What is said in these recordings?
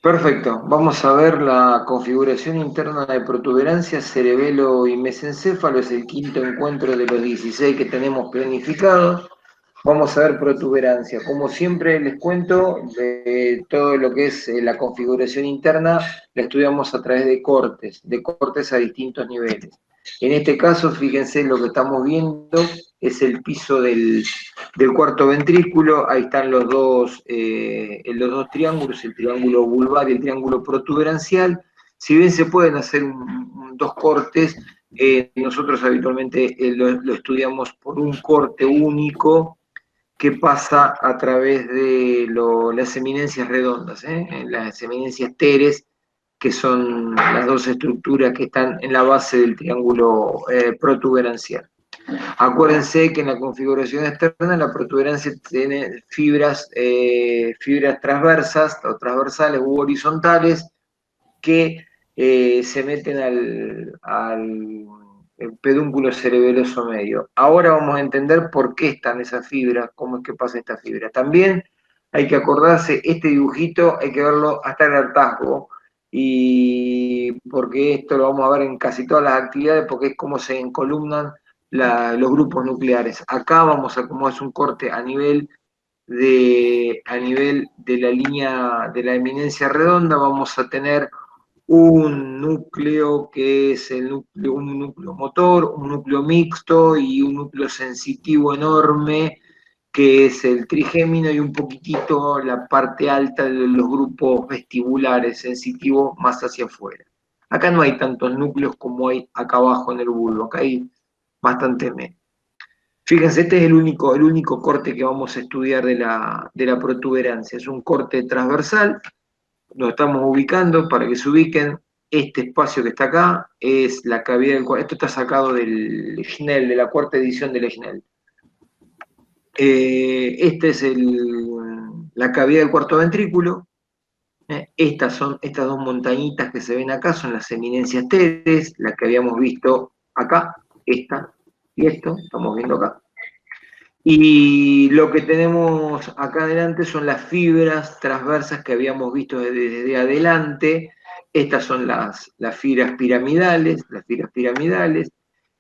Perfecto, vamos a ver la configuración interna de protuberancia, cerebelo y mesencéfalo. Es el quinto encuentro de los 16 que tenemos planificados. Vamos a ver protuberancia. Como siempre les cuento, de todo lo que es la configuración interna, la estudiamos a través de cortes a distintos niveles. En este caso, fíjense, lo que estamos viendo es el piso del cuarto ventrículo. Ahí están los dos triángulos, el triángulo vulvar y el triángulo protuberancial. Si bien se pueden hacer dos cortes, nosotros habitualmente lo estudiamos por un corte único que pasa a través de las eminencias redondas, las eminencias teres, que son las dos estructuras que están en la base del triángulo protuberancial. Acuérdense que en la configuración externa la protuberancia tiene fibras transversas o transversales u horizontales que se meten al pedúnculo cerebeloso medio. Ahora vamos a entender por qué están esas fibras, cómo es que pasa esta fibra. También hay que acordarse, este dibujito hay que verlo hasta el hartazgo, y porque esto lo vamos a ver en casi todas las actividades, porque es como se encolumnan los grupos nucleares. Acá vamos a, como es un corte a nivel de la línea de la eminencia redonda, vamos a tener un núcleo que es un núcleo motor, un núcleo mixto y un núcleo sensitivo enorme, que es el trigémino, y un poquitito la parte alta de los grupos vestibulares, sensitivos más hacia afuera. Acá no hay tantos núcleos como hay acá abajo en el bulbo, acá hay bastante menos. Fíjense, este es el único corte que vamos a estudiar de la protuberancia. Es un corte transversal. Nos estamos ubicando para que se ubiquen. Este espacio que está acá es la cavidad del cuarto. Esto está sacado del Schnell, de la cuarta edición del Schnell. Esta es la cavidad del cuarto ventrículo. Estas son estas dos montañitas que se ven acá, son las eminencias teres, las que habíamos visto acá, esta y esto, estamos viendo acá. Y lo que tenemos acá adelante son las fibras transversas que habíamos visto desde adelante. Estas son las fibras piramidales,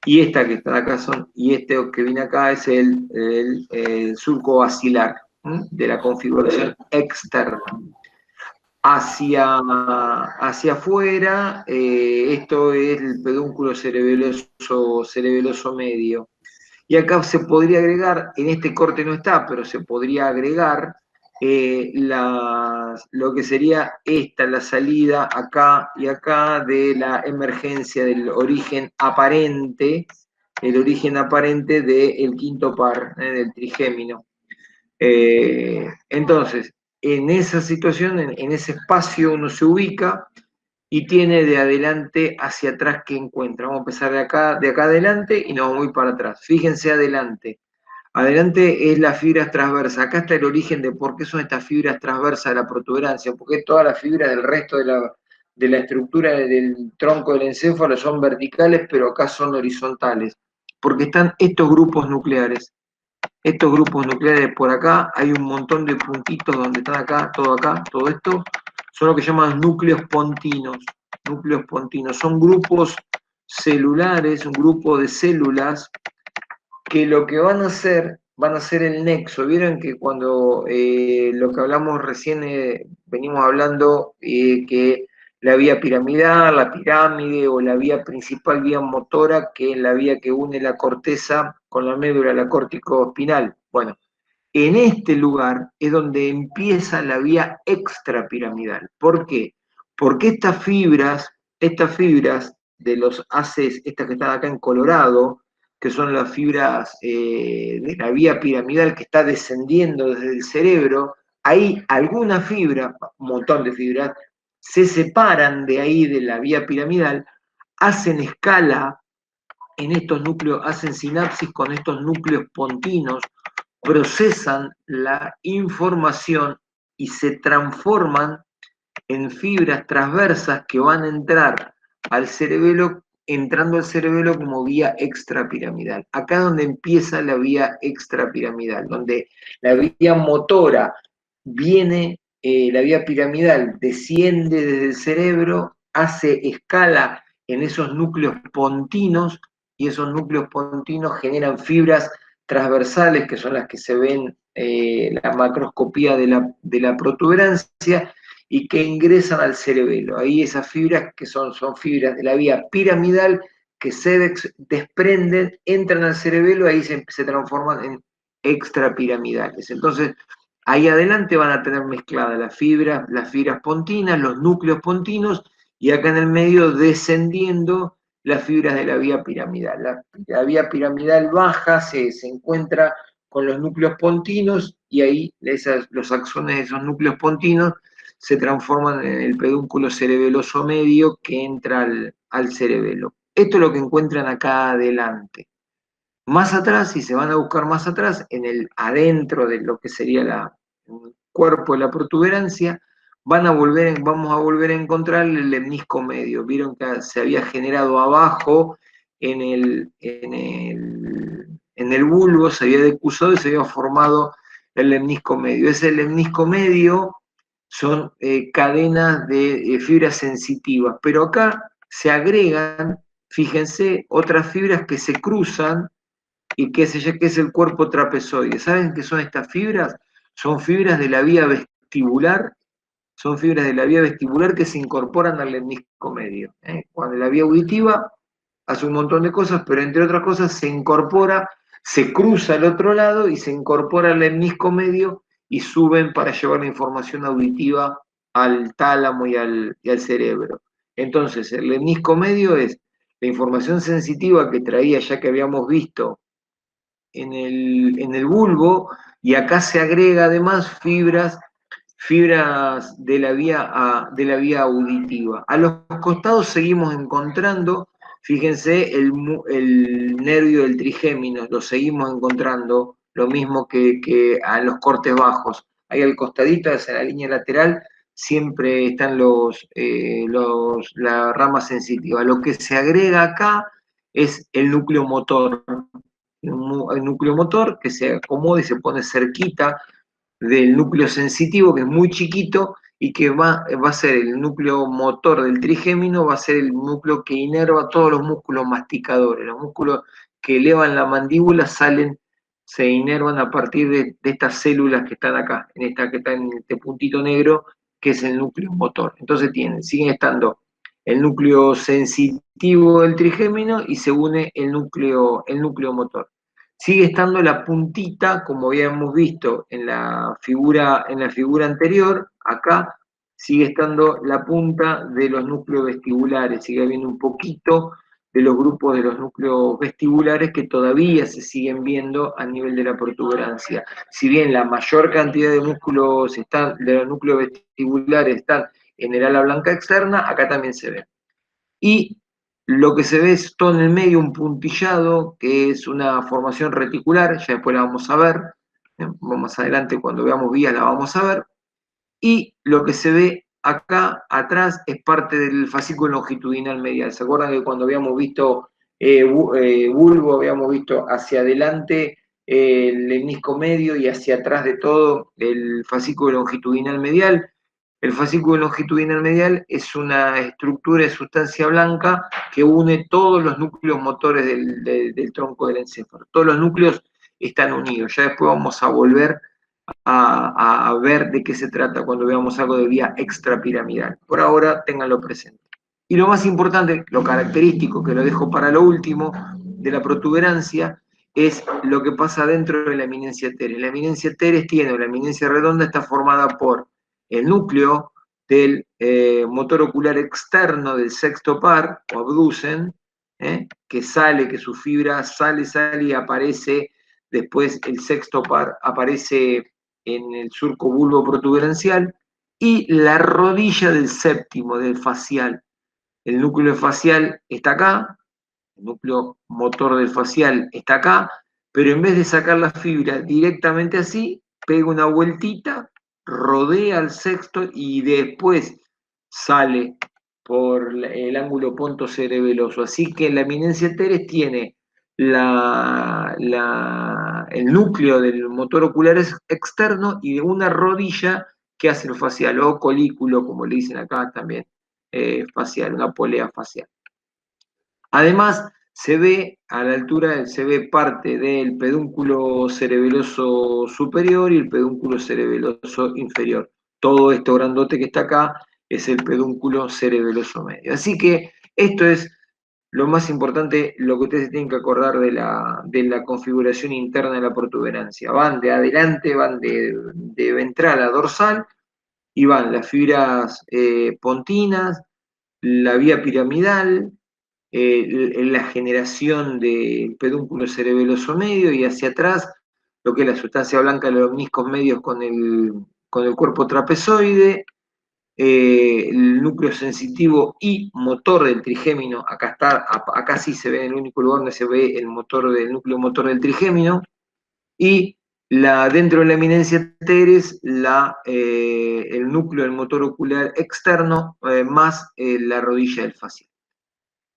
y esta que está acá y este que viene acá es el surco basilar, de la configuración externa. Hacia afuera, esto es el pedúnculo cerebeloso medio. Y acá se podría agregar, en este corte no está, pero se podría agregar lo que sería la salida acá y acá de la emergencia del origen aparente, del quinto par, del trigémino. Entonces, en esa situación, en ese espacio uno se ubica y tiene de adelante hacia atrás que encuentra. Vamos a empezar de acá adelante y nos vamos a ir para atrás. Fíjense adelante. Adelante es las fibras transversas. Acá está el origen de por qué son estas fibras transversas de la protuberancia, porque todas las fibras del resto de la estructura del tronco del encéfalo son verticales, pero acá son horizontales, porque están estos grupos nucleares. Estos grupos nucleares por acá, hay un montón de puntitos donde están acá, todo esto, son lo que llaman núcleos pontinos. Núcleos pontinos son grupos celulares, un grupo de células que lo que van a ser el nexo. Vieron que cuando lo que hablamos recién, venimos hablando que la vía piramidal, la pirámide o la vía principal, vía motora, que es la vía que une la corteza con la médula, la córtico-espinal. Bueno, en este lugar es donde empieza la vía extrapiramidal. ¿Por qué? Porque estas fibras de los haces, estas que están acá en colorado, que son las fibras de la vía piramidal que está descendiendo desde el cerebro, ahí alguna fibra, un montón de fibras, se separan de ahí de la vía piramidal, hacen escala en estos núcleos, hacen sinapsis con estos núcleos pontinos, procesan la información y se transforman en fibras transversas que van a entrar al cerebelo, entrando al cerebelo como vía extrapiramidal. Acá es donde empieza la vía extrapiramidal, donde la vía motora viene la vía piramidal desciende desde el cerebro, hace escala en esos núcleos pontinos, y esos núcleos pontinos generan fibras transversales, que son las que se ven la macroscopía de la protuberancia, y que ingresan al cerebelo. Ahí esas fibras, que son fibras de la vía piramidal, que se desprenden, entran al cerebelo, ahí se transforman en extrapiramidales. Entonces, ahí adelante van a tener mezcladas las fibras pontinas, los núcleos pontinos, y acá en el medio descendiendo las fibras de la vía piramidal. La vía piramidal baja se encuentra con los núcleos pontinos, y ahí los axones de esos núcleos pontinos se transforman en el pedúnculo cerebeloso medio que entra al cerebelo. Esto es lo que encuentran acá adelante. Más atrás, si se van a buscar más atrás, adentro de lo que sería el cuerpo de la protuberancia, vamos a volver a encontrar el lemnisco medio. Vieron que se había generado abajo en el bulbo, se había decusado y se había formado el lemnisco medio. Ese lemnisco medio son cadenas de fibras sensitivas, pero acá se agregan, fíjense, otras fibras que se cruzan y qué sé yo, que es el cuerpo trapezoide. ¿Saben qué son estas fibras? Son fibras de la vía vestibular, son fibras de la vía vestibular que se incorporan al lemnisco medio. Cuando la vía auditiva hace un montón de cosas, pero entre otras cosas se incorpora, se cruza al otro lado y se incorpora al lemnisco medio, y suben para llevar la información auditiva al tálamo y al cerebro. Entonces, el lemnisco medio es la información sensitiva que traía, ya que habíamos visto en el bulbo, y acá se agrega además fibras de la vía auditiva. A los costados seguimos encontrando, fíjense, el nervio del trigémino, lo seguimos encontrando, lo mismo que a los cortes bajos. Ahí al costadito, hacia la línea lateral, siempre están la rama sensitiva. Lo que se agrega acá es el núcleo motor, el núcleo motor que se acomoda y se pone cerquita del núcleo sensitivo, que es muy chiquito, y que va a ser el núcleo motor del trigémino, va a ser el núcleo que inerva todos los músculos masticadores. Los músculos que elevan la mandíbula se inervan a partir de estas células que están acá, que está en este puntito negro, que es el núcleo motor. Entonces siguen estando el núcleo sensitivo del trigémino y se une el núcleo motor. Sigue estando la puntita, como habíamos visto en la figura anterior, acá sigue estando la punta de los núcleos vestibulares, sigue habiendo un poquito de los grupos de los núcleos vestibulares que todavía se siguen viendo a nivel de la protuberancia. Si bien la mayor cantidad de músculos de los núcleos vestibulares están en el ala blanca externa, acá también se ven. Y lo que se ve es todo en el medio, un puntillado, que es una formación reticular, ya después la vamos a ver, más adelante cuando veamos vías la vamos a ver, y lo que se ve acá atrás es parte del fascículo longitudinal medial. ¿Se acuerdan que cuando habíamos visto bulbo, habíamos visto hacia adelante el lemnisco medio y hacia atrás de todo el fascículo longitudinal medial? El fascículo longitudinal medial es una estructura de sustancia blanca que une todos los núcleos motores del tronco del encéfalo. Todos los núcleos están unidos. Ya después vamos a volver a ver de qué se trata cuando veamos algo de vía extrapiramidal. Por ahora, ténganlo presente. Y lo más importante, lo característico, que lo dejo para lo último, de la protuberancia, es lo que pasa dentro de la eminencia teres. La eminencia teres la eminencia redonda está formada por el núcleo del motor ocular externo del sexto par, o abducen, que su fibra sale y aparece, después el sexto par aparece en el surco bulbo protuberancial, y la rodilla del séptimo, del facial. El núcleo facial está acá, el núcleo motor del facial está acá, pero en vez de sacar la fibra directamente así, pega una vueltita, rodea al sexto y después sale por el ángulo pontocerebeloso. Así que la eminencia teres tiene el núcleo del motor ocular externo y de una rodilla ¿Qué hace el facial? O colículo, como le dicen acá también, facial, una polea facial. Además, se ve a la altura, se ve parte del pedúnculo cerebeloso superior y el pedúnculo cerebeloso inferior. Todo esto grandote que está acá es el pedúnculo cerebeloso medio. Así que esto es lo más importante, lo que ustedes tienen que acordar de la configuración interna de la protuberancia. Van de adelante, van de ventral a dorsal y van las fibras pontinas, la vía piramidal, la generación de pedúnculo cerebeloso medio y hacia atrás lo que es la sustancia blanca de los meniscos medios con el cuerpo trapezoide, el núcleo sensitivo y motor del trigémino, acá sí se ve en el único lugar donde se ve el motor del núcleo motor del trigémino, y dentro de la eminencia teres, el núcleo del motor ocular externo más la rodilla del facial.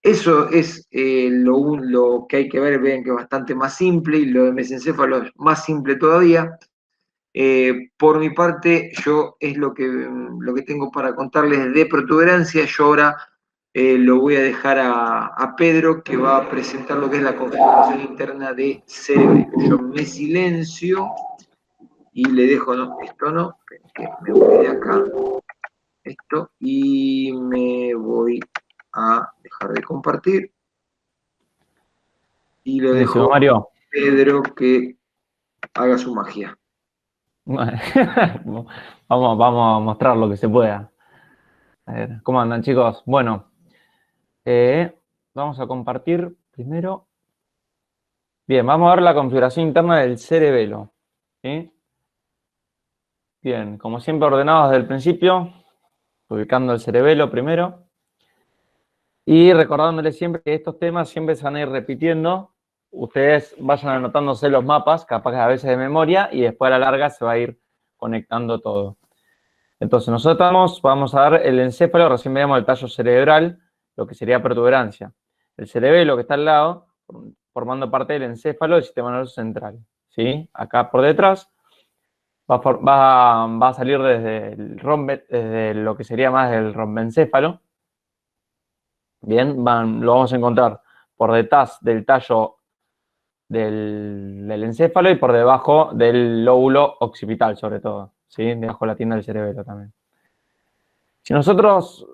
Eso es lo que hay que ver, vean que es bastante más simple, y lo de mesencéfalo es más simple todavía. Por mi parte, yo es lo que tengo para contarles de protuberancia. Yo ahora lo voy a dejar a Pedro, que va a presentar lo que es la configuración interna de cerebelo. Yo me silencio y le dejo, no, esto no, que me voy de acá, esto, y me voy a dejar de compartir. Y lo Buenísimo, dejo a Mario. Pedro que haga su magia. Vamos a mostrar lo que se pueda. A ver, ¿cómo andan, chicos? Bueno, vamos a compartir primero. Bien, vamos a ver la configuración interna del cerebelo. ¿Sí? Bien, como siempre ordenados desde el principio, ubicando el cerebelo primero. Y recordándoles siempre que estos temas siempre se van a ir repitiendo. Ustedes vayan anotándose los mapas, capaz que a veces de memoria, y después a la larga se va a ir conectando todo. Entonces, nosotros vamos a ver el encéfalo, recién veíamos el tallo cerebral, lo que sería protuberancia. El cerebelo que está al lado, formando parte del encéfalo del sistema nervioso central. ¿Sí? Acá por detrás va a salir desde desde lo que sería más el rombencéfalo. Bien, lo vamos a encontrar por detrás del tallo del encéfalo y por debajo del lóbulo occipital, sobre todo. ¿Sí? Debajo de la tienda del cerebelo también. Si nosotros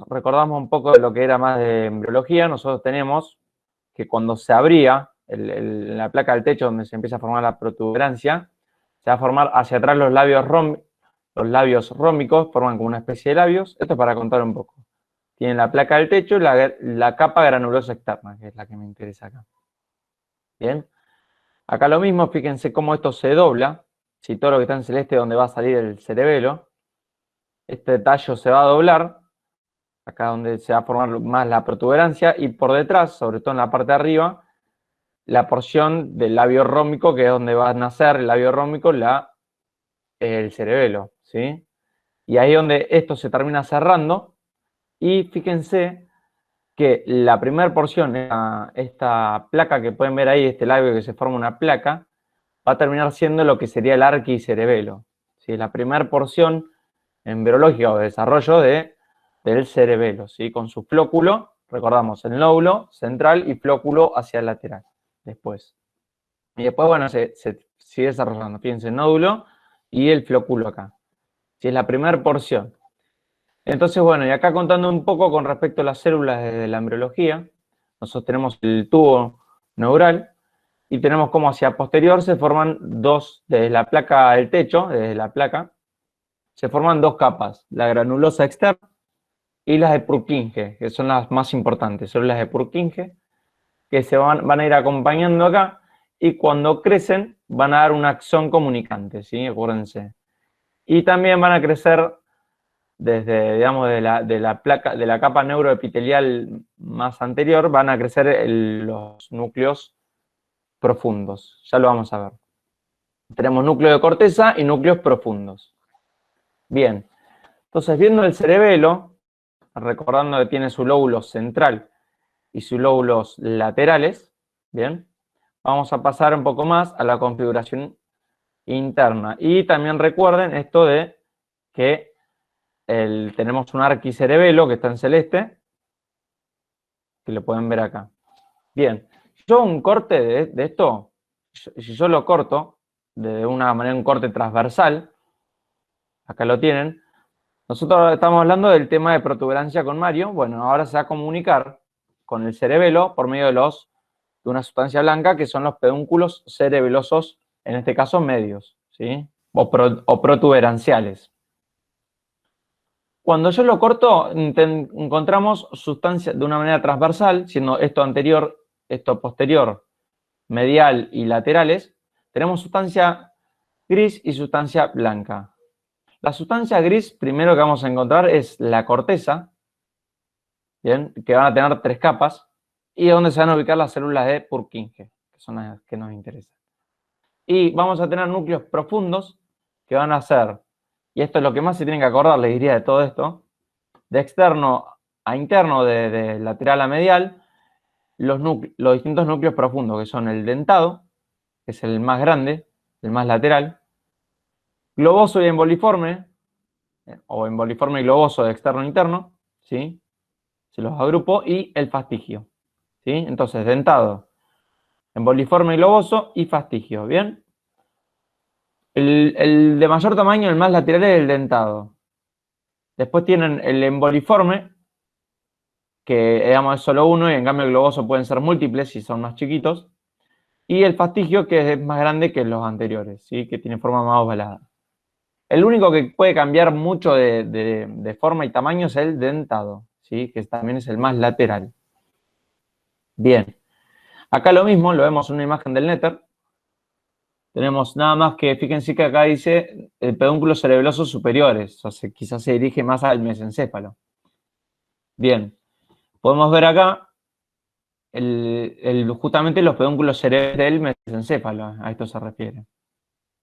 recordamos un poco de lo que era más de embriología, nosotros tenemos que cuando se abría la placa del techo donde se empieza a formar la protuberancia, se va a formar hacia atrás los labios rómicos, forman como una especie de labios. Esto es para contar un poco. Tienen la placa del techo y la capa granulosa externa, que es la que me interesa acá. Bien. Acá lo mismo, fíjense cómo esto se dobla. Si todo lo que está en celeste es donde va a salir el cerebelo, este tallo se va a doblar, acá donde se va a formar más la protuberancia, y por detrás, sobre todo en la parte de arriba, la porción del labio rómico, que es donde va a nacer el labio rómico, el cerebelo, ¿sí? Y ahí es donde esto se termina cerrando, y fíjense que la primera porción, esta placa que pueden ver ahí, este labio que se forma una placa, va a terminar siendo lo que sería el arquicerebelo, ¿sí? La primera porción embriológica o de desarrollo del cerebelo, ¿sí? Con su flóculo, recordamos, el lóbulo central y flóculo hacia el lateral, después. Y después, bueno, se sigue desarrollando, fíjense, el nódulo y el flóculo acá. ¿Sí? Es la primera porción. Entonces, bueno, y acá contando un poco con respecto a las células de la embriología, nosotros tenemos el tubo neural y tenemos como hacia posterior se forman desde la placa del techo, desde la placa, se forman dos capas, la granulosa externa y las de Purkinje, que son las más importantes, son las de Purkinje, que se van a ir acompañando acá, y cuando crecen van a dar un axón comunicante, ¿sí? Acuérdense. Y también van a crecer desde, digamos, de la placa, de la capa neuroepitelial más anterior, van a crecer los núcleos profundos. Ya lo vamos a ver. Tenemos núcleo de corteza y núcleos profundos. Bien. Entonces, viendo el cerebelo, recordando que tiene su lóbulo central y sus lóbulos laterales, bien, vamos a pasar un poco más a la configuración interna. Y también recuerden esto de que tenemos un arquicerebelo que está en celeste, que lo pueden ver acá. Bien, yo un corte de esto, si yo lo corto de una manera, un corte transversal, acá lo tienen. Nosotros estamos hablando del tema de protuberancia con Mario. Bueno, ahora se va a comunicar con el cerebelo por medio de una sustancia blanca que son los pedúnculos cerebelosos, en este caso medios, ¿sí? O protuberanciales. Cuando yo lo corto, encontramos sustancia de una manera transversal, siendo esto anterior, esto posterior, medial y laterales, tenemos sustancia gris y sustancia blanca. La sustancia gris, primero que vamos a encontrar es la corteza, ¿bien? Que van a tener 3 capas, y es donde se van a ubicar las células de Purkinje, que son las que nos interesan. Y vamos a tener núcleos profundos que van a ser, y esto es lo que más se tienen que acordar, les diría, de todo esto, de externo a interno, de lateral a medial, los distintos núcleos profundos, que son el dentado, que es el más grande, el más lateral, globoso y emboliforme, o emboliforme y globoso de externo a interno, ¿sí? Se los agrupo, y el fastigio, ¿sí? Entonces, dentado, emboliforme y globoso y fastigio, ¿bien? El de mayor tamaño, el más lateral, es el dentado. Después tienen el emboliforme, que digamos es solo uno, y en cambio el globoso pueden ser múltiples si son más chiquitos. Y el fastigio, que es más grande que los anteriores, ¿sí? Que tiene forma más ovalada. El único que puede cambiar mucho de forma y tamaño es el dentado, ¿sí? Que también es el más lateral. Bien. Acá lo mismo, lo vemos en una imagen del néter. Tenemos nada más que, fíjense que acá dice el pedúnculo cerebelosos superiores, o sea, quizás se dirige más al mesencéfalo. Bien, podemos ver acá justamente los pedúnculos cerebrales del mesencéfalo, a esto se refiere.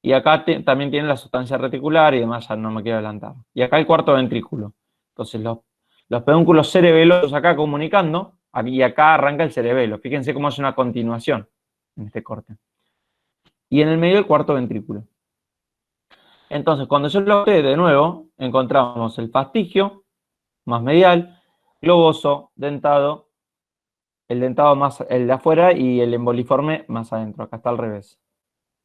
Y acá también tiene la sustancia reticular y demás, ya no me quiero adelantar. Y acá el cuarto ventrículo. Entonces los pedúnculos cerebelosos acá comunicando, y acá arranca el cerebelo. Fíjense cómo es una continuación en este corte. Y en el medio el cuarto ventrículo. Entonces, cuando yo lo veo de nuevo, encontramos el fastigio más medial, globoso, dentado, el dentado más el de afuera y el emboliforme más adentro. Acá está al revés,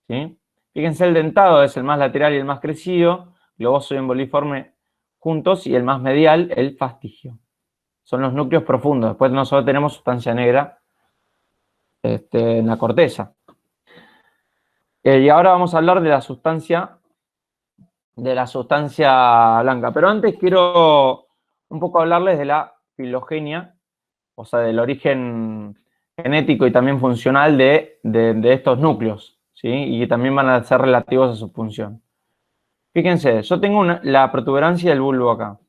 ¿sí? Fíjense, el dentado es el más lateral y el más crecido, globoso y emboliforme juntos, y el más medial, el fastigio. Son los núcleos profundos. Después nosotros tenemos sustancia negra en la corteza. Y ahora vamos a hablar de la sustancia blanca. Pero antes quiero un poco hablarles de la filogenia, o sea, del origen genético y también funcional de estos núcleos, ¿sí? Y que también van a ser relativos a su función. Fíjense, yo tengo la protuberancia del bulbo acá.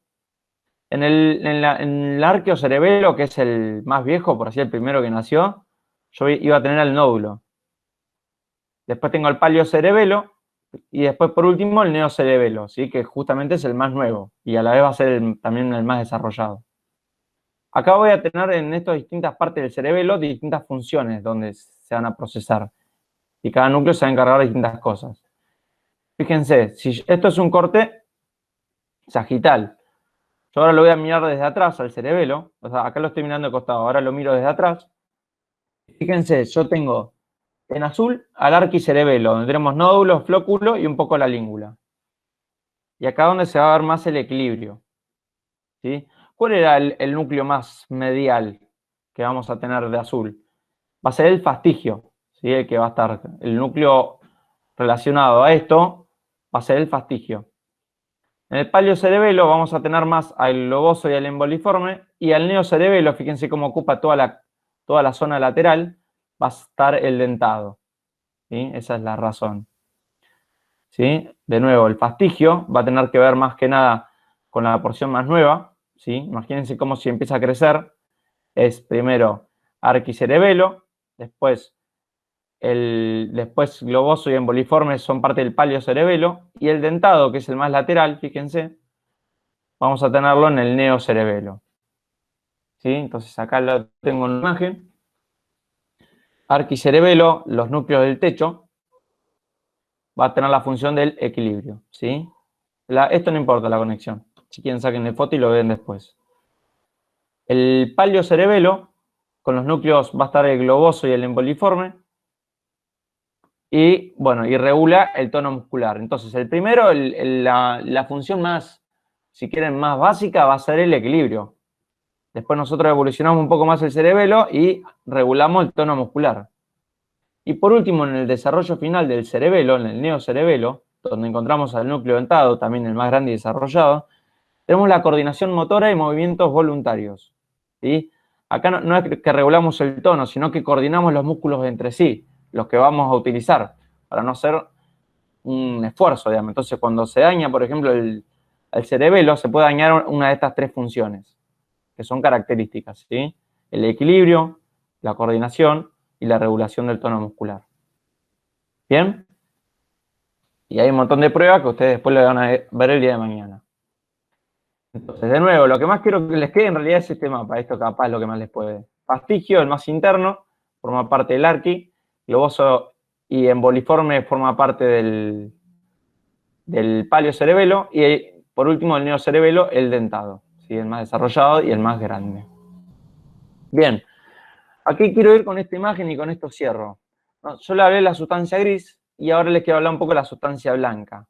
En el arqueocerebelo, que es el más viejo, por así el primero que nació, yo iba a tener el nódulo. Después tengo el paleocerebelo, y después, por último, el neocerebelo, ¿sí? Que justamente es el más nuevo y a la vez va a ser también el más desarrollado. Acá voy a tener en estas distintas partes del cerebelo distintas funciones donde se van a procesar. Y cada núcleo se va a encargar de distintas cosas. Fíjense, si esto es un corte sagital, yo ahora lo voy a mirar desde atrás al cerebelo. O sea, acá lo estoy mirando de costado, ahora lo miro desde atrás. Fíjense, yo tengo en azul al arquicerebelo, donde tenemos nódulos, flóculo y un poco la língula. Y acá donde se va a ver más el equilibrio, ¿sí? ¿Cuál era el núcleo más medial que vamos a tener de azul? Va a ser el fastigio, ¿sí? El que va a estar, el núcleo relacionado a esto va a ser el fastigio. En el paleocerebelo vamos a tener más al globoso y al emboliforme, y al neocerebelo, fíjense cómo ocupa toda la zona lateral, va a estar el dentado, ¿sí? Esa es la razón, ¿sí? De nuevo, el fastigio va a tener que ver más que nada con la porción más nueva, ¿sí? Imagínense cómo si empieza a crecer, es primero arquicerebelo, después globoso y emboliforme son parte del paleocerebelo, y el dentado, que es el más lateral, fíjense, vamos a tenerlo en el neocerebelo, ¿sí? Entonces acá lo tengo en la imagen. Arquicerebelo, los núcleos del techo, va a tener la función del equilibrio, ¿sí? Esto no importa la conexión. Si quieren, sáquenle foto y lo ven después. El palio-cerebelo, con los núcleos va a estar el globoso y el emboliforme. Y, bueno, y regula el tono muscular. Entonces, el primero, la función más, si quieren, más básica va a ser el equilibrio. Después nosotros evolucionamos un poco más el cerebelo y regulamos el tono muscular. Y por último, en el desarrollo final del cerebelo, en el neocerebelo, donde encontramos al núcleo dentado, también el más grande y desarrollado, tenemos la coordinación motora y movimientos voluntarios. ¿Sí? Acá no es que regulamos el tono, sino que coordinamos los músculos entre sí, los que vamos a utilizar, para no hacer un esfuerzo, digamos. Entonces, cuando se daña, por ejemplo, el cerebelo, se puede dañar una de estas tres funciones, que son características, ¿sí? El equilibrio, la coordinación y la regulación del tono muscular. ¿Bien? Y hay un montón de pruebas que ustedes después lo van a ver el día de mañana. Entonces, de nuevo, lo que más quiero que les quede en realidad es este mapa. Esto capaz es lo que más les puede. Fastigio, el más interno, forma parte del arqui. Globoso y emboliforme forma parte del palio-cerebelo. Y por último, el neocerebelo, el dentado. ¿Sí? El más desarrollado y el más grande. Bien. Aquí quiero ir con esta imagen y con esto cierro. Yo le hablé de la sustancia gris y ahora les quiero hablar un poco de la sustancia blanca.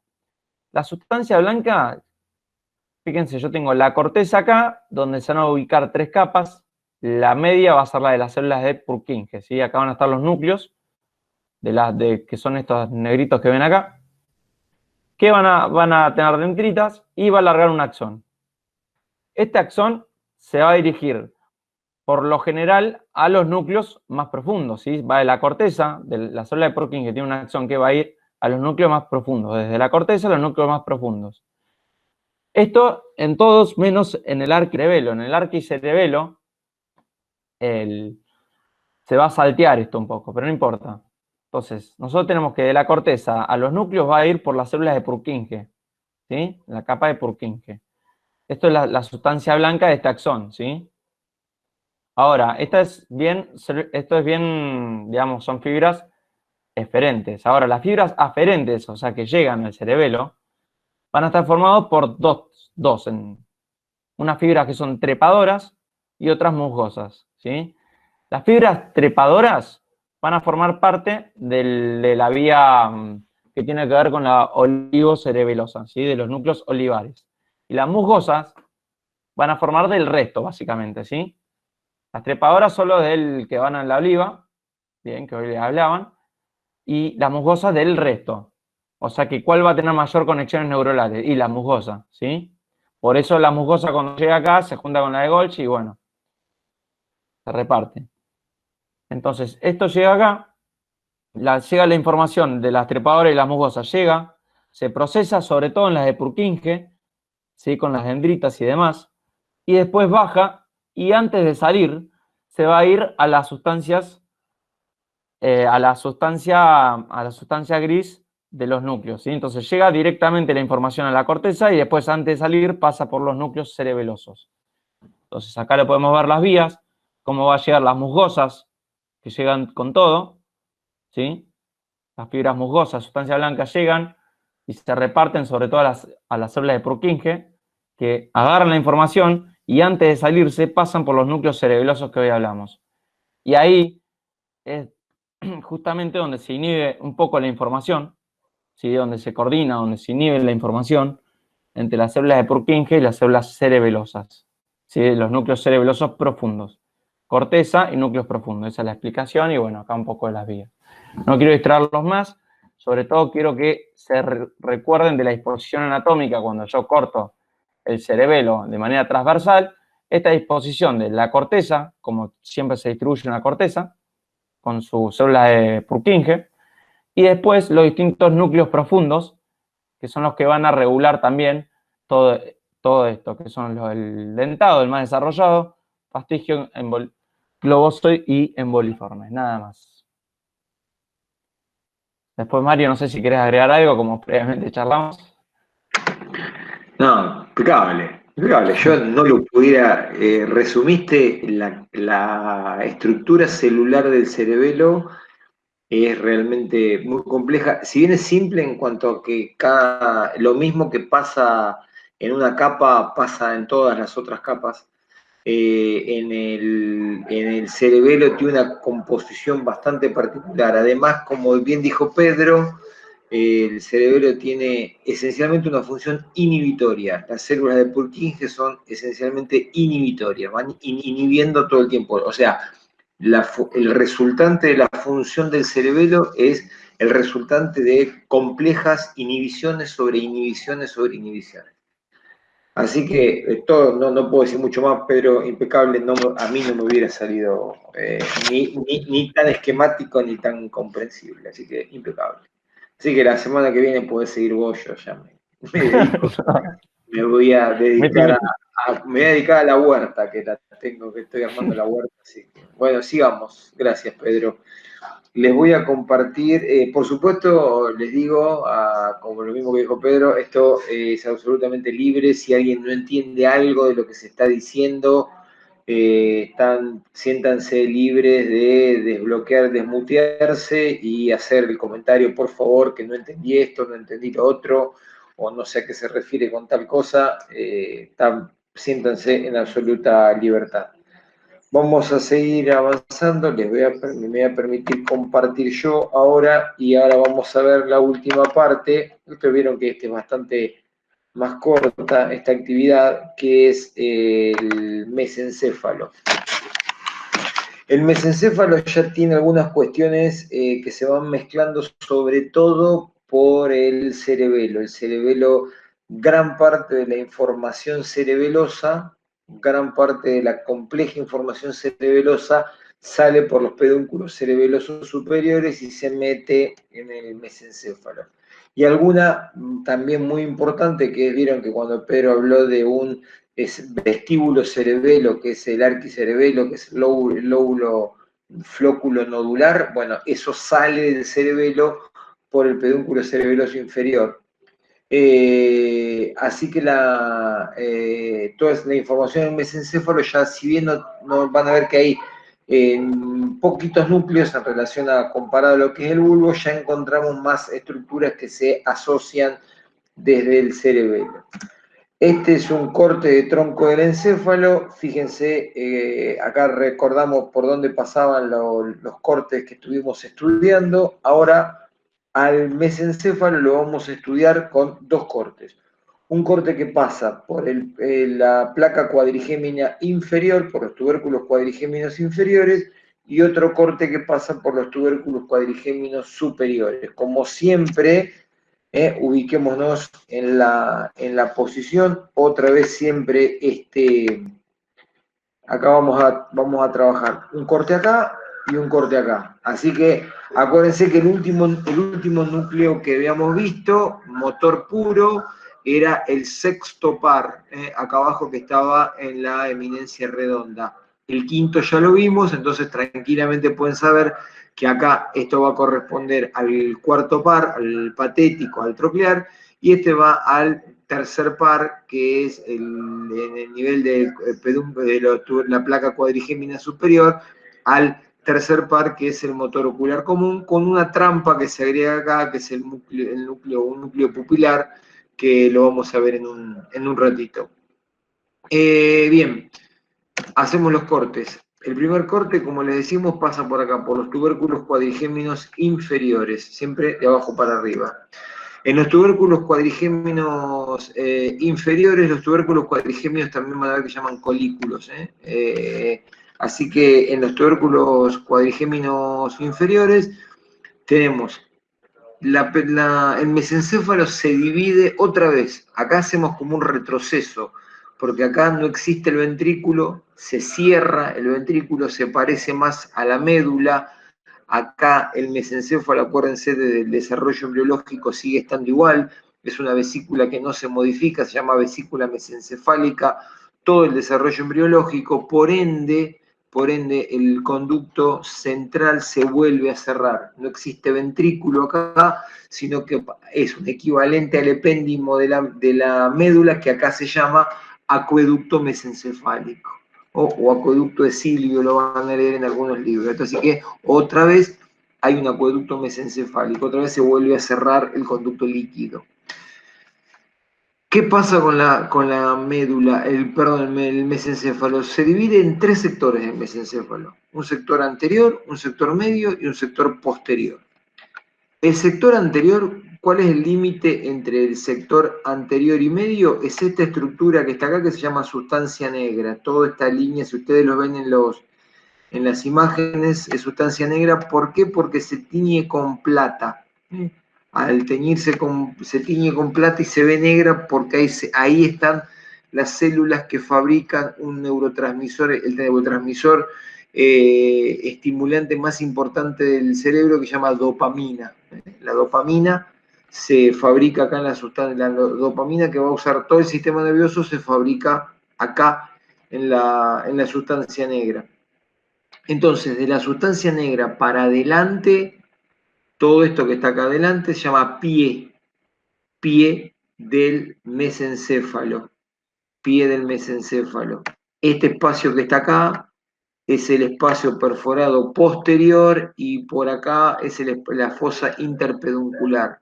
La sustancia blanca, fíjense, yo tengo la corteza acá, donde se van a ubicar tres capas. La media va a ser la de las células de Purkinje, ¿sí? Acá van a estar los núcleos, que son estos negritos que ven acá, que van a tener dendritas y va a alargar un axón. Este axón se va a dirigir, por lo general, a los núcleos más profundos, ¿sí? Va de la corteza, de la célula de Purkinje, que tiene un axón que va a ir a los núcleos más profundos, desde la corteza a los núcleos más profundos. Esto en todos menos en el arquicerebelo. En el arquicerebelo se va a saltear esto un poco, pero no importa. Entonces, nosotros tenemos que de la corteza a los núcleos va a ir por las células de Purkinje, ¿sí? La capa de Purkinje. Esto es la sustancia blanca de este axón, ¿sí? Ahora, esto es bien, digamos, son fibras eferentes. Ahora, las fibras aferentes, o sea, que llegan al cerebelo, van a estar formados por dos, unas fibras que son trepadoras y otras musgosas, ¿sí? Las fibras trepadoras van a formar parte de la vía que tiene que ver con la olivocerebelosa, ¿sí? De los núcleos olivares. Y las musgosas van a formar del resto, básicamente, ¿sí? Las trepadoras son los del que van a la oliva, bien, que hoy les hablaban, y las musgosas del resto. O sea que, ¿cuál va a tener mayor conexiones neuronales? Y la musgosa, ¿sí? Por eso la musgosa cuando llega acá se junta con la de Golgi y bueno, se reparte. Entonces, esto llega acá, llega la información de las trepadoras y las musgosas, llega, se procesa sobre todo en las de Purkinje, ¿sí? Con las dendritas y demás, y después baja y antes de salir se va a ir a las sustancias, a la sustancia gris de los núcleos, ¿sí? Entonces llega directamente la información a la corteza y después antes de salir pasa por los núcleos cerebelosos. Entonces acá le podemos ver las vías, cómo va a llegar las musgosas, que llegan con todo, ¿sí? Las fibras musgosas, sustancia blanca, llegan y se reparten sobre todo a las células de Purkinje, que agarran la información y antes de salirse pasan por los núcleos cerebelosos que hoy hablamos. Y ahí es justamente donde se inhibe un poco la información, ¿sí? Donde se coordina, donde se inhibe la información entre las células de Purkinje y las células cerebelosas, ¿sí? Los núcleos cerebelosos profundos. Corteza y núcleos profundos. Esa es la explicación y bueno, acá un poco de las vías. No quiero distraerlos más, sobre todo quiero que se recuerden de la disposición anatómica cuando yo corto el cerebelo de manera transversal, esta disposición de la corteza, como siempre se distribuye una corteza, con su célula de Purkinje, y después los distintos núcleos profundos, que son los que van a regular también todo esto, que son el dentado, el más desarrollado, fastigio, globoso y emboliforme, nada más. Después, Mario, no sé si querés agregar algo, como previamente charlamos. No, impecable, impecable. Yo no lo pudiera, resumiste la estructura celular del cerebelo es realmente muy compleja. Si bien es simple en cuanto a que lo mismo que pasa en una capa pasa en todas las otras capas, en el cerebelo tiene una composición bastante particular. Además, como bien dijo Pedro, el cerebelo tiene esencialmente una función inhibitoria. Las células de Purkinje son esencialmente inhibitorias, van inhibiendo todo el tiempo. O sea, el resultante de la función del cerebelo es el resultante de complejas inhibiciones sobre inhibiciones sobre inhibiciones. Así que todo, no puedo decir mucho más, pero impecable, a mí no me hubiera salido ni tan esquemático ni tan comprensible, así que impecable. Así que la semana que viene podés seguir vos, yo ya me dedico, me voy a Miti, dedicar miti. me voy a dedicar a la huerta, que estoy armando la huerta, así que, bueno, sigamos. Gracias, Pedro. Les voy a compartir, por supuesto, les digo, como lo mismo que dijo Pedro, esto es absolutamente libre. Si alguien no entiende algo de lo que se está diciendo, siéntanse libres de desbloquear, desmutearse y hacer el comentario, por favor, que no entendí esto, no entendí lo otro, o no sé a qué se refiere con tal cosa. Siéntanse en absoluta libertad. Vamos a seguir avanzando, me voy a permitir compartir yo ahora y ahora vamos a ver la última parte. Ustedes vieron que este es bastante más corta, esta actividad, que es el mesencéfalo. El mesencéfalo ya tiene algunas cuestiones que se van mezclando sobre todo por el cerebelo. El cerebelo, gran parte de la información cerebelosa, gran parte de la compleja información cerebelosa sale por los pedúnculos cerebelosos superiores y se mete en el mesencéfalo. Y alguna también muy importante, que vieron que cuando Pedro habló de un vestíbulo cerebelo, que es el arquicerebelo, que es el lóbulo flóculo nodular, bueno, eso sale del cerebelo por el pedúnculo cerebeloso inferior. Así que toda la información en mesencéfalo, ya si bien no van a ver que hay poquitos núcleos en relación a comparado a lo que es el bulbo, ya encontramos más estructuras que se asocian desde el cerebelo. Este es un corte de tronco del encéfalo. Fíjense, acá recordamos por dónde pasaban los cortes que estuvimos estudiando. Ahora al mesencéfalo lo vamos a estudiar con dos cortes. Un corte que pasa por la placa cuadrigémina inferior, por los tubérculos cuadrigéminos inferiores, y otro corte que pasa por los tubérculos cuadrigéminos superiores. Como siempre, ubiquémonos en la posición, otra vez siempre acá vamos a trabajar un corte acá y un corte acá. Así que acuérdense que el último núcleo que habíamos visto, motor puro, era el sexto par, acá abajo que estaba en la eminencia redonda. El quinto ya lo vimos, entonces tranquilamente pueden saber que acá esto va a corresponder al cuarto par, al patético, al troclear, y este va al tercer par, que es en el nivel de la placa cuadrigémina superior, al tercer par, que es el motor ocular común, con una trampa que se agrega acá, que es un núcleo pupilar, que lo vamos a ver en un ratito. Bien, hacemos los cortes. El primer corte, como les decimos, pasa por acá, por los tubérculos cuadrigéminos inferiores, siempre de abajo para arriba. En los tubérculos cuadrigéminos inferiores, los tubérculos cuadrigéminos también van a ver que llaman colículos. Así que en los tubérculos cuadrigéminos inferiores tenemos el mesencéfalo se divide otra vez. Acá hacemos como un retroceso, porque acá no existe el ventrículo, se cierra el ventrículo, se parece más a la médula. Acá el mesencéfalo, acuérdense del desarrollo embriológico, sigue estando igual, es una vesícula que no se modifica, se llama vesícula mesencefálica, todo el desarrollo embriológico, por ende el conducto central se vuelve a cerrar. No existe ventrículo acá, sino que es un equivalente al epéndimo de la médula, que acá se llama acueducto mesencefálico. O acueducto de Silvio, lo van a leer en algunos libros. Así que otra vez hay un acueducto mesencefálico, otra vez se vuelve a cerrar el conducto líquido. ¿Qué pasa con la médula, el mesencéfalo? Se divide en 3 sectores el mesencéfalo. Un sector anterior, un sector medio y un sector posterior. El sector anterior, ¿cuál es el límite entre el sector anterior y medio? Es esta estructura que está acá que se llama sustancia negra. Toda esta línea, si ustedes lo ven en las imágenes, es sustancia negra. ¿Por qué? Porque se tiñe con plata. Al teñirse se tiñe con plata y se ve negra porque ahí están las células que fabrican un neurotransmisor, el neurotransmisor estimulante más importante del cerebro que se llama dopamina. La dopamina se fabrica acá en la sustancia, la dopamina que va a usar todo el sistema nervioso se fabrica acá en la sustancia negra. Entonces, de la sustancia negra para adelante, todo esto que está acá adelante se llama pie del mesencéfalo, pie del mesencéfalo. Este espacio que está acá es el espacio perforado posterior y por acá es la fosa interpeduncular.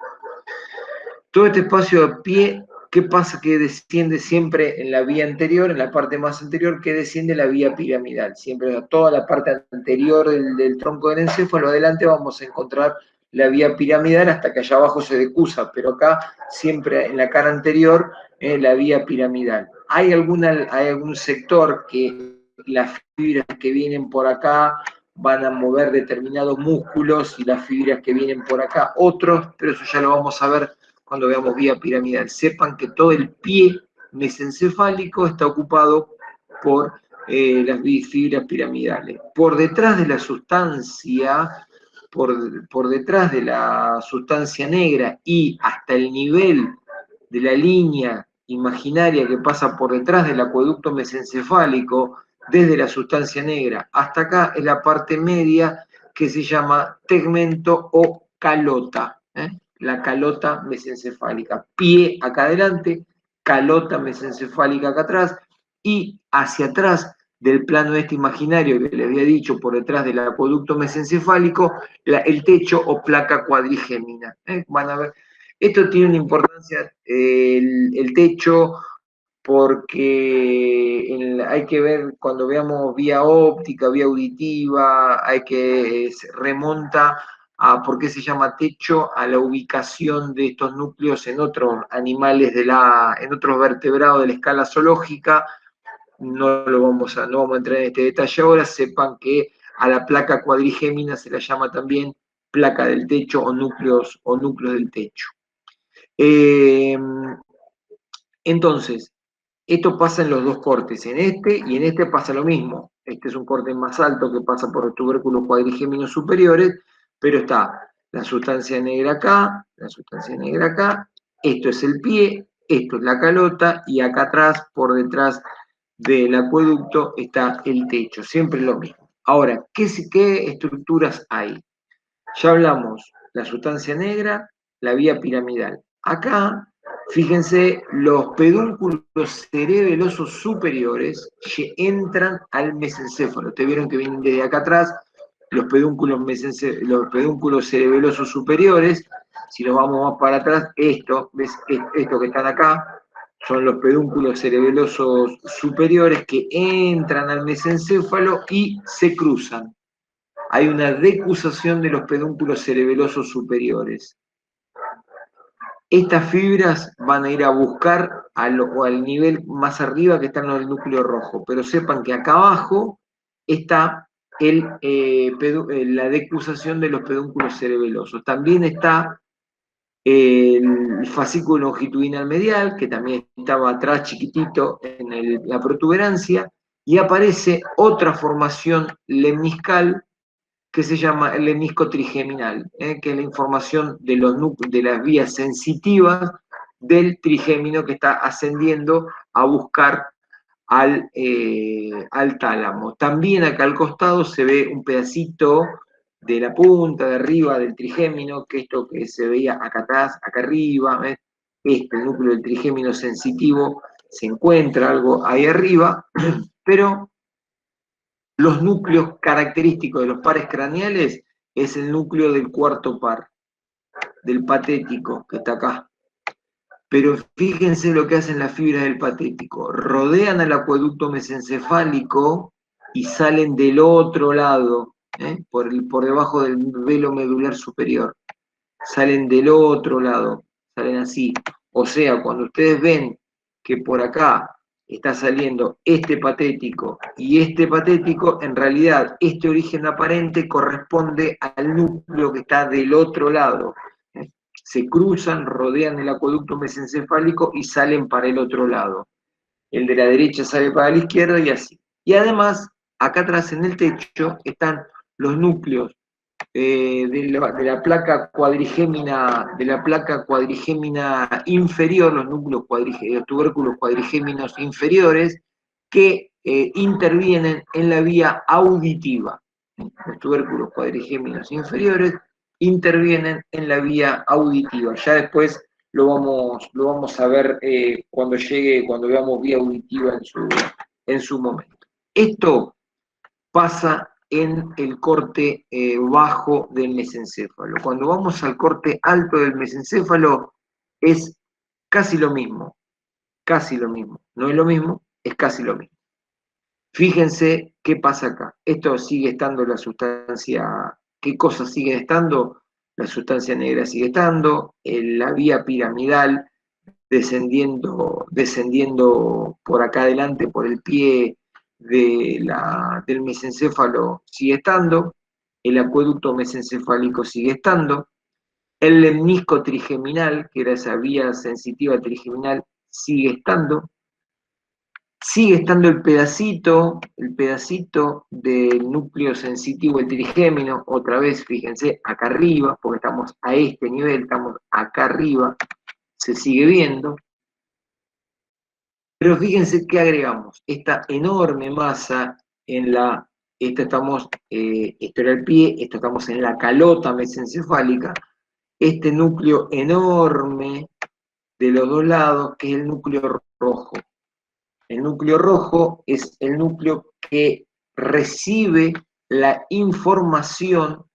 Todo este espacio de pie, ¿qué pasa? Que desciende siempre en la vía anterior, en la parte más anterior, que desciende la vía piramidal. Siempre toda la parte anterior del tronco del encéfalo, adelante vamos a encontrar la vía piramidal hasta que allá abajo se decusa, pero acá siempre en la cara anterior la vía piramidal. Hay algún sector que las fibras que vienen por acá van a mover determinados músculos y las fibras que vienen por acá otros, pero eso ya lo vamos a ver cuando veamos vía piramidal. Sepan que todo el pie mesencefálico está ocupado por las fibras piramidales. Por detrás de la sustancia, por detrás de la sustancia negra y hasta el nivel de la línea imaginaria que pasa por detrás del acueducto mesencefálico, desde la sustancia negra hasta acá, es la parte media que se llama tegmento o calota. La calota mesencefálica. Pie acá adelante, calota mesencefálica acá atrás, y hacia atrás del plano este imaginario que les había dicho, por detrás del acueducto mesencefálico, el techo o placa cuadrigémina. Van a ver, esto tiene una importancia, el techo, porque hay que ver cuando veamos vía óptica, vía auditiva, hay que remonta a por qué se llama techo, a la ubicación de estos núcleos en otros animales, en otros vertebrados de la escala zoológica. No vamos a entrar en este detalle ahora. Sepan que a la placa cuadrigémina se la llama también placa del techo o núcleos del techo. Entonces, esto pasa en los dos cortes, en este y en este pasa lo mismo. Este es un corte más alto que pasa por los tubérculos cuadrigéminos superiores, pero está la sustancia negra acá, la sustancia negra acá, esto es el pie, esto es la calota, y acá atrás, por detrás del acueducto, está el techo, siempre lo mismo. Ahora, ¿qué estructuras hay? Ya hablamos, la sustancia negra, la vía piramidal. Acá, fíjense, los pedúnculos cerebelosos superiores entran al mesencéfalo. Ustedes vieron que vienen desde acá atrás los pedúnculos cerebelosos superiores. Si nos vamos más para atrás, esto que están acá, son los pedúnculos cerebelosos superiores que entran al mesencéfalo y se cruzan. Hay una decusación de los pedúnculos cerebelosos superiores. Estas fibras van a ir a buscar al nivel más arriba que están el núcleo rojo, pero sepan que acá abajo está la decusación de los pedúnculos cerebelosos. También está el fascículo longitudinal medial, que también estaba atrás chiquitito en la protuberancia, y aparece otra formación lemniscal que se llama el lemnisco trigeminal, que es la información de las vías sensitivas del trigémino que está ascendiendo a buscar al tálamo. También acá al costado se ve un pedacito de la punta de arriba del trigémino, que esto que se veía acá atrás, acá arriba, el núcleo del trigémino sensitivo, se encuentra algo ahí arriba, pero los núcleos característicos de los pares craneales es el núcleo del cuarto par, del patético, que está acá. Pero fíjense lo que hacen las fibras del patético. Rodean al acueducto mesencefálico y salen del otro lado, por debajo del velo medular superior. Salen del otro lado, salen así. O sea, cuando ustedes ven que por acá está saliendo este patético y este patético, en realidad este origen aparente corresponde al núcleo que está del otro lado. Se cruzan, rodean el acueducto mesencefálico y salen para el otro lado. El de la derecha sale para la izquierda y así. Y además, acá atrás en el techo están los núcleos de la placa cuadrigémina, inferior, los núcleos los tubérculos cuadrigéminos inferiores, que intervienen en la vía auditiva. Los tubérculos cuadrigéminos inferiores intervienen en la vía auditiva. Ya después lo vamos a ver cuando veamos vía auditiva en su momento. Esto pasa en el corte bajo del mesencéfalo. Cuando vamos al corte alto del mesencéfalo es casi lo mismo, casi lo mismo. No es lo mismo, es casi lo mismo. Fíjense qué pasa acá. Esto sigue estando la sustancia, ¿qué cosas siguen estando? La sustancia negra sigue estando, la vía piramidal descendiendo por acá adelante, por el pie del mesencéfalo sigue estando, el acueducto mesencefálico sigue estando, el lemnisco trigeminal, que era esa vía sensitiva trigeminal, sigue estando el pedacito del núcleo sensitivo, el trigémino, otra vez, fíjense, acá arriba, porque estamos a este nivel, estamos acá arriba, se sigue viendo. Pero fíjense qué agregamos, esta enorme masa esto era el pie, esto estamos en la calota mesencefálica, este núcleo enorme de los dos lados, que es el núcleo rojo. El núcleo rojo es el núcleo que recibe la información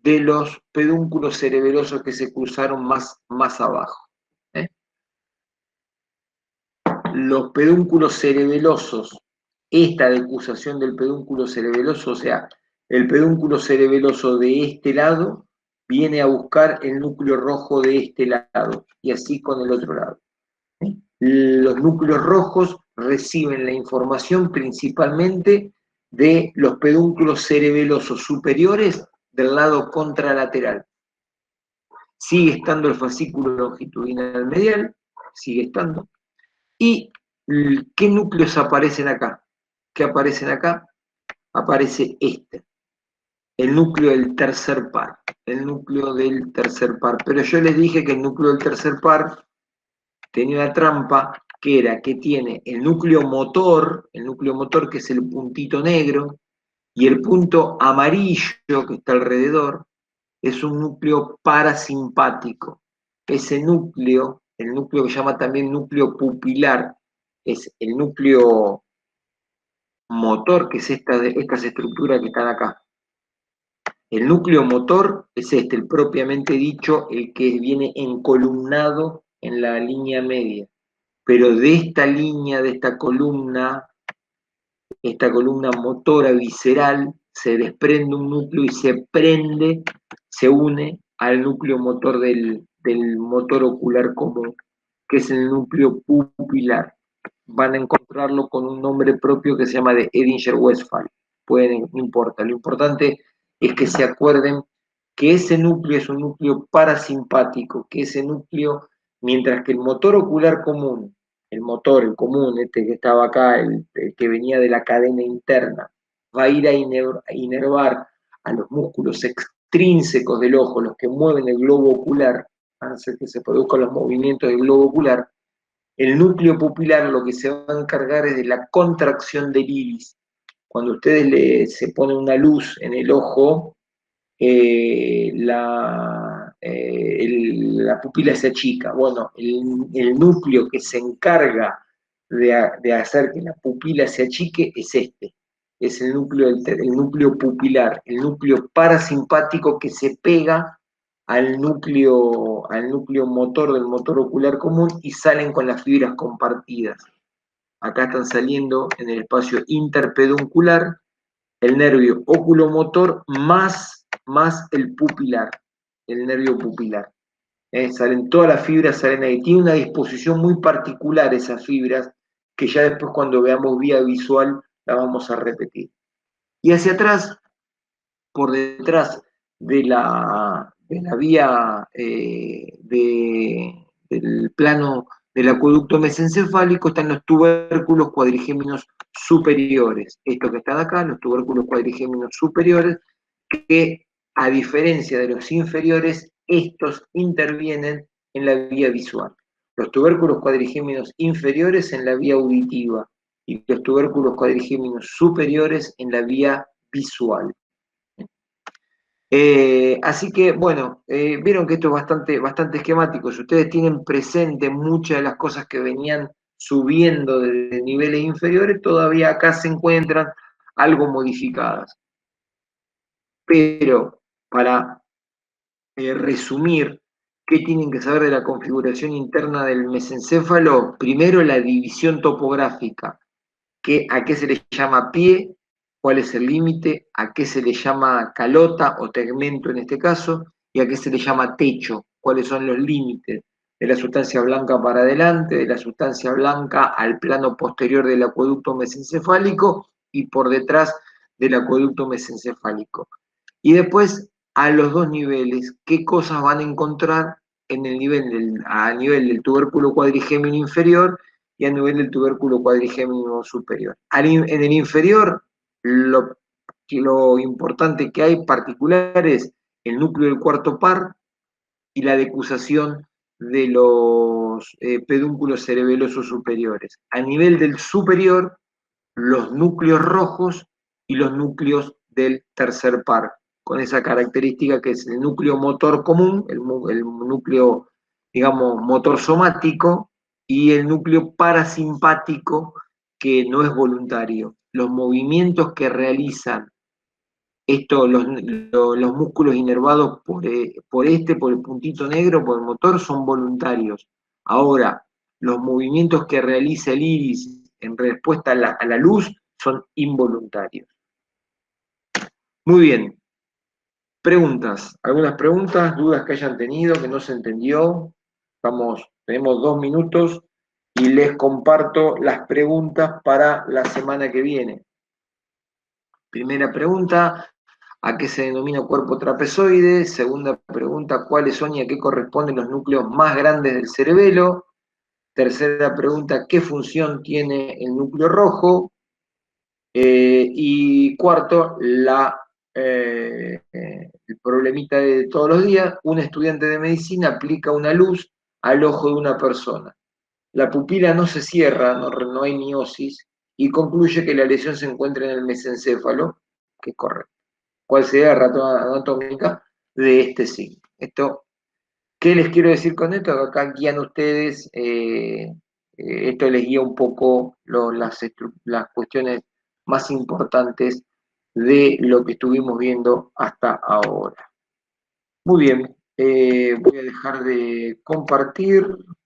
de los pedúnculos cerebelosos que se cruzaron más abajo. Los pedúnculos cerebelosos, esta decusación del pedúnculo cerebeloso, o sea, el pedúnculo cerebeloso de este lado viene a buscar el núcleo rojo de este lado, y así con el otro lado. Los núcleos rojos reciben la información principalmente de los pedúnculos cerebelosos superiores del lado contralateral. Sigue estando el fascículo longitudinal medial, sigue estando. ¿Y qué núcleos aparecen acá? ¿Qué aparecen acá? Aparece este, el núcleo del tercer par, el núcleo del tercer par. Pero yo les dije que el núcleo del tercer par tenía una trampa, que era que tiene el núcleo motor que es el puntito negro, y el punto amarillo que está alrededor, es un núcleo parasimpático. Ese núcleo, el núcleo que se llama también núcleo pupilar, es el núcleo motor, que es estas estructuras que están acá. El núcleo motor es el propiamente dicho, el que viene encolumnado en la línea media. Pero de esta línea, de esta columna motora visceral, se desprende un núcleo y se une al núcleo motor del motor ocular común, que es el núcleo pupilar. Van a encontrarlo con un nombre propio que se llama de Edinger-Westphal. No importa, lo importante es que se acuerden que ese núcleo es un núcleo parasimpático, que ese núcleo, mientras que el motor ocular común, el común, este que estaba acá, el que venía de la cadena interna, va a ir a inervar a los músculos extrínsecos del ojo, los que mueven el globo ocular, van a hacer que se produzcan los movimientos del globo ocular. El núcleo pupilar lo que se va a encargar es de la contracción del iris. Cuando ustedes se ponen una luz en el ojo, la pupila se achica. Bueno, el núcleo que se encarga de hacer que la pupila se achique es este. es el núcleo pupilar, el núcleo parasimpático que se pega al núcleo motor del motor ocular común y salen con las fibras compartidas. Acá están saliendo en el espacio interpeduncular el nervio oculomotor más el pupilar, el nervio pupilar. Salen todas las fibras, salen ahí. Tiene una disposición muy particular esas fibras, que ya después cuando veamos vía visual la vamos a repetir. Y hacia atrás, por detrás de la vía del plano del acueducto mesencefálico están los tubérculos cuadrigéminos superiores. Estos que están acá, los tubérculos cuadrigéminos superiores, que a diferencia de los inferiores, estos intervienen en la vía visual. Los tubérculos cuadrigéminos inferiores en la vía auditiva y los tubérculos cuadrigéminos superiores en la vía visual. Así que, bueno, vieron que esto es bastante esquemático. Si ustedes tienen presente muchas de las cosas que venían subiendo de niveles inferiores, todavía acá se encuentran algo modificadas. Pero para resumir, ¿qué tienen que saber de la configuración interna del mesencéfalo? Primero, la división topográfica. ¿A qué se le llama pie? ¿Cuál es el límite? ¿A qué se le llama calota o tegmento en este caso? ¿Y a qué se le llama techo? ¿Cuáles son los límites de la sustancia blanca para adelante, de la sustancia blanca al plano posterior del acueducto mesencefálico y por detrás del acueducto mesencefálico? Y después, a los dos niveles, ¿qué cosas van a encontrar en el a nivel del tubérculo cuadrigémino inferior y a nivel del tubérculo cuadrigémino superior? En el inferior, lo importante que hay particular es el núcleo del cuarto par y la decusación de los pedúnculos cerebelosos superiores. A nivel del superior, los núcleos rojos y los núcleos del tercer par, con esa característica que es el núcleo motor común, el núcleo, digamos, motor somático, y el núcleo parasimpático, que no es voluntario. Los movimientos que realizan los músculos inervados por el puntito negro, por el motor, son voluntarios. Ahora, los movimientos que realiza el iris en respuesta a la luz son involuntarios. Muy bien. Preguntas. ¿Algunas preguntas, dudas que hayan tenido, que no se entendió? Tenemos 2 minutos y les comparto las preguntas para la semana que viene. Primera pregunta, ¿a qué se denomina cuerpo trapezoide? Segunda pregunta, ¿cuáles son y a qué corresponden los núcleos más grandes del cerebelo? Tercera pregunta, ¿qué función tiene el núcleo rojo? Y cuarto, el problemita de todos los días, un estudiante de medicina aplica una luz al ojo de una persona. La pupila no se cierra, no hay miosis, y concluye que la lesión se encuentra en el mesencéfalo, que es correcto. ¿Cuál sería la razón anatómica de este signo? ¿Qué les quiero decir con esto? Acá guían ustedes, esto les guía un poco las cuestiones más importantes de lo que estuvimos viendo hasta ahora. Muy bien, voy a dejar de compartir.